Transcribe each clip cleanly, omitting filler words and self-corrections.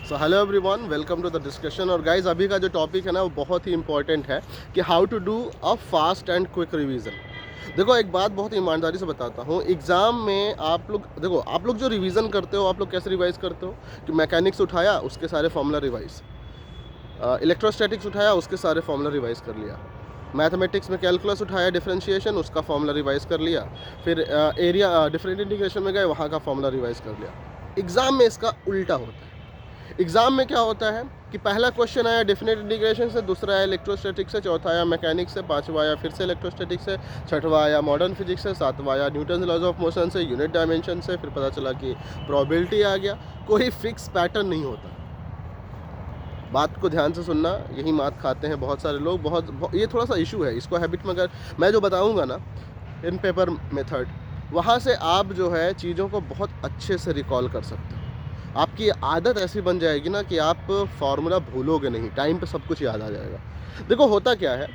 So hello everyone, welcome to the discussion. और guys अभी का जो टॉपिक है ना वो बहुत ही इंपॉर्टेंट है कि how to do a fast and quick revision. देखो, एक बात बहुत ईमानदारी से बताता हूँ, एग्ज़ाम में आप लोग देखो, आप लोग जो रिवीजन करते हो आप लोग कैसे रिवाइज करते हो कि मैकेनिक्स उठाया उसके सारे फॉर्मूला रिवाइज, इलेक्ट्रोस्टैटिक्स उठाया उसके सारे फॉर्मूला रिवाइज कर लिया, मैथमेटिक्स में कैलकुलस उठाया डिफरेंशिएशन उसका फॉर्मूला रिवाइज कर लिया, फिर एरिया डिफरेंट इंटीग्रेशन में गए वहाँ का फॉर्मूला रिवाइज कर लिया। एग्ज़ाम में इसका उल्टा होता है। एग्ज़ाम में क्या होता है कि पहला क्वेश्चन आया डेफिनेट इंटीग्रेशन से, दूसरा आया इलेक्ट्रोस्टैटिक्स से, चौथा आया मैकेनिक्स से, पांचवा आया फिर से इलेक्ट्रोस्टैटिक्स से, छठवा आया मॉडर्न फिजिक्स से, सातवा आया न्यूटन लॉज ऑफ मोशन से, यूनिट डायमेंशन से, फिर पता चला कि प्रोबेबिलिटी आ गया। कोई फिक्स पैटर्न नहीं होता। बात को ध्यान से सुनना, यही मात खाते हैं बहुत सारे लोग। बहुत ये थोड़ा सा इशू है, इसको हैबिट में अगर मैं जो बताऊँगा ना इन पेपर मेथड, वहाँ से आप जो है चीज़ों को बहुत अच्छे से रिकॉल कर सकते हो। आपकी आदत ऐसी बन जाएगी ना कि आप फार्मूला भूलोगे नहीं, टाइम पे सब कुछ याद आ जाएगा। देखो होता क्या है,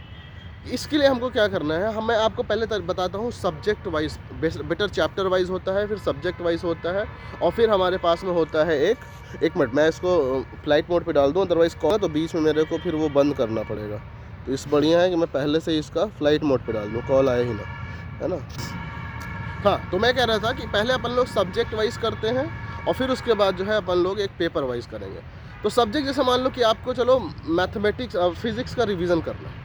इसके लिए हमको क्या करना है, मैं आपको पहले बताता हूँ। Subject wise better chapter wise होता है, फिर सब्जेक्ट वाइज होता है, और फिर हमारे पास में होता है एक मिनट मैं इसको फ्लाइट मोड पे डाल दूँ, अदरवाइज़ कॉल तो बीच में मेरे को फिर वो बंद करना पड़ेगा। तो इस बढ़िया है कि मैं पहले से इसका फ्लाइट मोड पे डाल दूँ, कॉल आए ही ना, है ना। हाँ, तो मैं कह रहा था कि पहले अपन लोग सब्जेक्ट वाइज करते हैं और फिर उसके बाद जो है अपन लोग एक पेपर वाइज करेंगे। तो सब्जेक्ट जैसे मान लो कि आपको चलो मैथमेटिक्स फिजिक्स का रिवीजन करना है,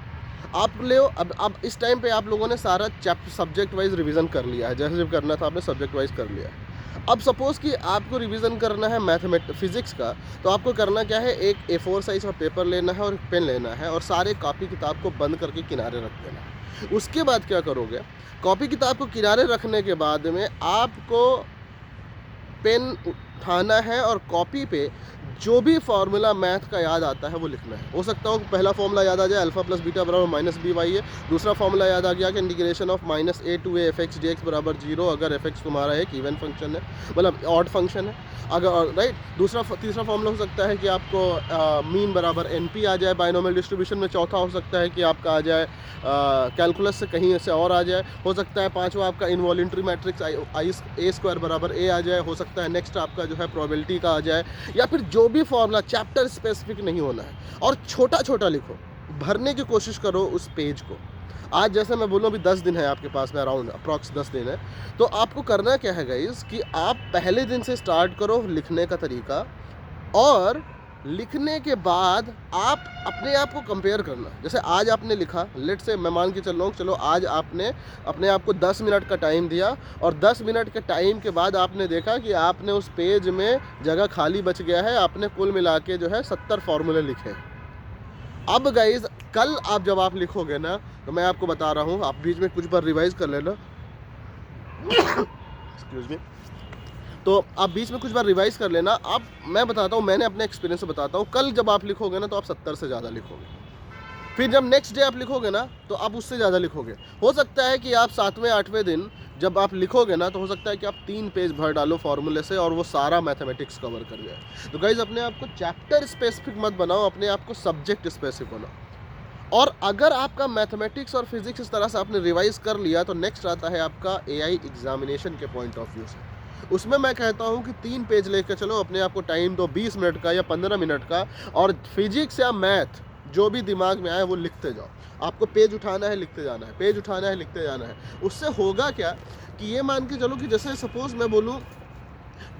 आप ले अब इस टाइम पे आप लोगों ने सारा चैप्टर सब्जेक्ट वाइज रिवीजन कर लिया है, जैसे जब करना था आपने सब्जेक्ट वाइज कर लिया है। अब सपोज़ कि आपको रिवीजन करना है फिजिक्स का, तो आपको करना क्या है, एक A4 साइज का पेपर लेना है और एक पेन लेना है और सारे कॉपी किताब को बंद करके किनारे रख देना है। उसके बाद क्या करोगे, कॉपी किताब को किनारे रखने के बाद में आपको पेन उठाना है और कॉपी पे जो भी फार्मूला मैथ का याद आता है वो लिखना है। हो सकता हो पहला फार्मूला याद आ जाए, अल्फा प्लस बीटा बराबर माइनस बी वाई है। दूसरा फार्मूला याद आ गया कि integration of -a to a F x D x बराबर 0, अगर एफ एक्स तुम्हारा एक इवन फंक्शन है, मतलब ऑड फंक्शन है अगर, राइट। तीसरा फार्मूला हो सकता है कि आपको मीन बराबर एन पी आ जाए बाइनोमियल डिस्ट्रीब्यूशन में। चौथा हो सकता है कि आपका आ जाए कैलकुलस से कहीं से और आ जाए। हो सकता है पांचवा आपका इनवॉल्यूंटरी मैट्रिक्स आई ए स्क्वायर बराबर ए आ जाए। हो सकता है नेक्स्ट आपका जो है प्रोबेबिलिटी का आ जाए, या फिर जो भी फॉर्मूला, चैप्टर स्पेसिफिक नहीं होना है और छोटा छोटा लिखो, भरने की कोशिश करो उस पेज को। आज जैसे मैं बोलूँ अभी 10 दिन है आपके पास में, अराउंड अप्रॉक्स 10 दिन है, तो आपको करना क्या है गाइस कि आप पहले दिन से स्टार्ट करो लिखने का तरीका, और लिखने के बाद आप अपने आप को कंपेयर करना। जैसे आज आपने लिखा, लेट से मैं मान के चल रहा हूँ, चलो आज आपने अपने आप को 10 मिनट का टाइम दिया और 10 मिनट के टाइम के बाद आपने देखा कि आपने उस पेज में जगह खाली बच गया है, आपने कुल मिला के जो है 70 फार्मूले लिखे। अब गाइज कल आप जब आप लिखोगे ना, तो मैं आपको बता रहा हूँ, आप बीच में कुछ बार रिवाइज कर लेना एक्सक्यूज मी, तो आप बीच में कुछ बार रिवाइज कर लेना। आप, मैं बताता हूँ, मैंने अपने एक्सपीरियंस से बताता हूँ, कल जब आप लिखोगे ना तो आप 70 से ज़्यादा लिखोगे। फिर जब नेक्स्ट डे आप लिखोगे ना तो आप उससे ज़्यादा लिखोगे। हो सकता है कि आप 7वें 8वें दिन जब आप लिखोगे ना तो हो सकता है कि आप 3 पेज भर डालो फार्मूले से और वो सारा मैथमेटिक्स कवर कर जाए। तो गाइज अपने आप को चैप्टर स्पेसिफिक मत बनाओ, अपने आप को सब्जेक्ट स्पेसिफिक बनाओ। और अगर आपका मैथमेटिक्स और फिजिक्स इस तरह से आपने रिवाइज कर लिया, तो नेक्स्ट आता है आपका AI एग्जामिनेशन के पॉइंट ऑफ व्यू से। उसमें मैं कहता हूँ कि 3 पेज लेकर चलो, अपने आप को टाइम दो 20 मिनट का या 15 मिनट का, और फिजिक्स या मैथ जो भी दिमाग में आए वो लिखते जाओ। आपको पेज उठाना है, लिखते जाना है, पेज उठाना है, लिखते जाना है। उससे होगा क्या कि ये मान के चलो कि जैसे सपोज मैं बोलूँ,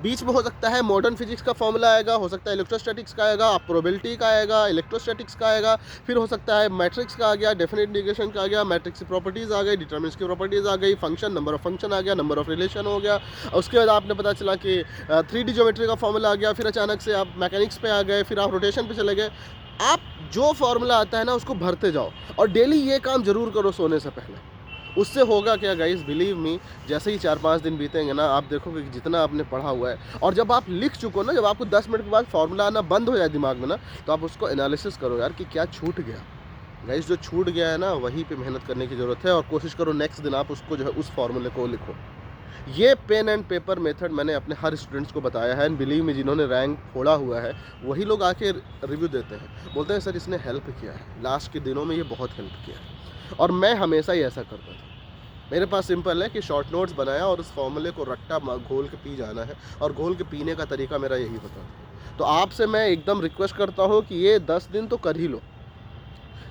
बीच में हो सकता है मॉडर्न फिजिक्स का फॉर्मूला आएगा, हो सकता है इलेक्ट्रोस्टैटिक्स का आएगा, प्रोबेबिलिटी का आएगा, इलेक्ट्रोस्टैटिक्स का आएगा, फिर हो सकता है मैट्रिक्स का आ गया, डेफिनेट इंटीग्रेशन का आ गया, मैट्रिक्स की प्रॉपर्टीज़ आ गई, डिटरमिनेंट्स की प्रॉपर्टीज़ आ गई, फंक्शन, नंबर ऑफ फंक्शन आ गया, नंबर ऑफ रिलेशन हो गया। उसके बाद आपने पता चला कि 3D ज्योमेट्री का फॉर्मूला आ गया, फिर अचानक से आप मैकेनिक्स पे आ गए, फिर आप रोटेशन पे चले गए। आप जो फार्मूला आता है ना उसको भरते जाओ, और डेली ये काम जरूर करो सोने से पहले। उससे होगा क्या गाइस, बिलीव मी, जैसे ही 4-5 दिन बीतेंगे ना, आप देखोगे कि जितना आपने पढ़ा हुआ है, और जब आप लिख चुको ना, जब आपको 10 मिनट के बाद फार्मूला आना बंद हो जाए दिमाग में ना, तो आप उसको एनालिसिस करो यार कि क्या छूट गया। गाइस जो छूट गया है ना, वहीं पे मेहनत करने की ज़रूरत है, और कोशिश करो नेक्स्ट दिन आप उसको जो है उस फार्मूले को लिखो। ये पेन एंड पेपर मेथड मैंने अपने हर स्टूडेंट्स को बताया है, एंड बिलीव में जिन्होंने रैंक फोड़ा हुआ है वही लोग आके रिव्यू देते हैं, बोलते हैं सर इसने हेल्प किया है, लास्ट के दिनों में ये बहुत हेल्प किया है। और मैं हमेशा ही ऐसा करता था। मेरे पास सिंपल है कि शॉर्ट नोट्स बनाया और उस फॉर्मूले को रट्टा घोल के पी जाना है, और घोल के पीने का तरीका मेरा यही होता था। तो आपसे मैं एकदम रिक्वेस्ट करता हूँ कि ये 10 दिन तो कर ही लो।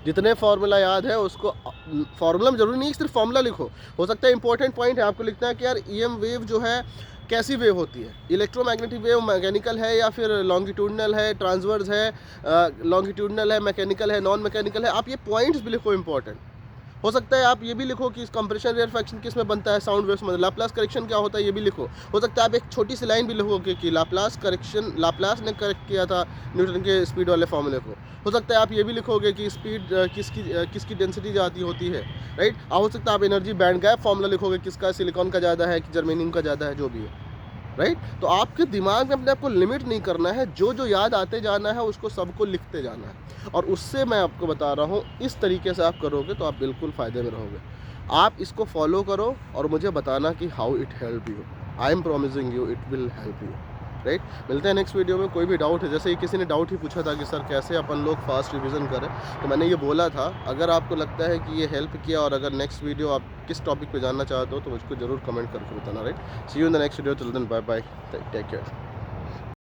जितने फार्मूला याद है उसको फार्मूला में ज़रूरी नहीं है सिर्फ फार्मूला लिखो, हो सकता है इंपॉर्टेंट पॉइंट है आपको लिखना है कि यार ईएम वेव जो है कैसी वेव होती है, इलेक्ट्रोमैग्नेटिक वेव मैकेनिकल है या फिर लॉन्गिट्यूडनल है, ट्रांसवर्स है, लॉन्गिट्यूडनल है, मैकेनिकल है, नॉन मैकेनिकल है। आप ये पॉइंट्स भी लिखो इंपॉर्टेंट। हो सकता है आप ये भी लिखो कि कंप्रेशन रेयरफैक्शन किस में बनता है, साउंड वेव्स में लाप्लास करेक्शन क्या होता है ये भी लिखो। हो सकता है आप एक छोटी सी लाइन भी लिखोगे कि लाप्लास ने करेक्ट किया था न्यूटन के स्पीड वाले फॉर्मूले को। हो सकता है आप ये भी लिखोगे कि स्पीड किसकी डेंसिटी ज़्यादा होती है, राइट। हो सकता है आप एनर्जी बैंड गैप फॉर्मूला लिखोगे, किसका सिलिकॉन का ज़्यादा है कि जर्मेनियम का ज़्यादा है, जो भी है, राइट। तो आपके दिमाग में अपने आप को लिमिट नहीं करना है, जो जो याद आते जाना है उसको सबको लिखते जाना है। और उससे मैं आपको बता रहा हूँ इस तरीके से आप करोगे तो आप बिल्कुल फ़ायदे में रहोगे। आप इसको फॉलो करो और मुझे बताना कि how it help you. I am promising you it will help you, right. मिलते हैं नेक्स्ट वीडियो में। कोई भी डाउट है, जैसे ही किसी ने डाउट ही पूछा था कि सर कैसे अपन लोग फास्ट रिवीजन करें, तो मैंने ये बोला था अगर आपको लगता है कि ये हेल्प किया और अगर नेक्स्ट वीडियो आप किस टॉपिक पे जानना चाहते हो तो मुझको ज़रूर कमेंट करके बताना, right. See you in the next video, till then bye bye, take care.